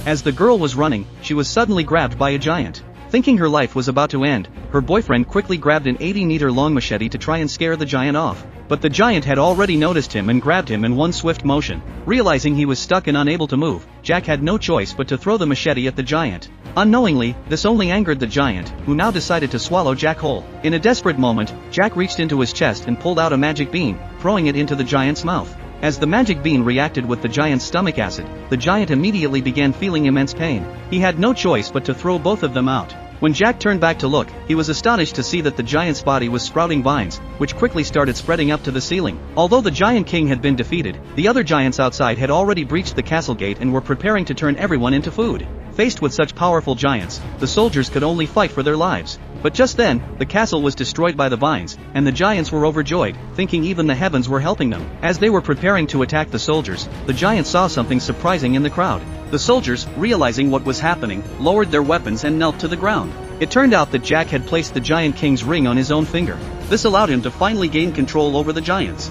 As the girl was running, she was suddenly grabbed by a giant. Thinking her life was about to end, her boyfriend quickly grabbed an 80-meter-long machete to try and scare the giant off. But the giant had already noticed him and grabbed him in one swift motion. Realizing he was stuck and unable to move, Jack had no choice but to throw the machete at the giant. Unknowingly, this only angered the giant, who now decided to swallow Jack whole. In a desperate moment, Jack reached into his chest and pulled out a magic bean, throwing it into the giant's mouth. As the magic bean reacted with the giant's stomach acid, the giant immediately began feeling immense pain. He had no choice but to throw both of them out. When Jack turned back to look, he was astonished to see that the giant's body was sprouting vines, which quickly started spreading up to the ceiling. Although the giant king had been defeated, the other giants outside had already breached the castle gate and were preparing to turn everyone into food. Faced with such powerful giants, the soldiers could only fight for their lives. But just then, the castle was destroyed by the vines, and the giants were overjoyed, thinking even the heavens were helping them. As they were preparing to attack the soldiers, the giants saw something surprising in the crowd. The soldiers, realizing what was happening, lowered their weapons and knelt to the ground. It turned out that Jack had placed the Giant King's ring on his own finger. This allowed him to finally gain control over the giants.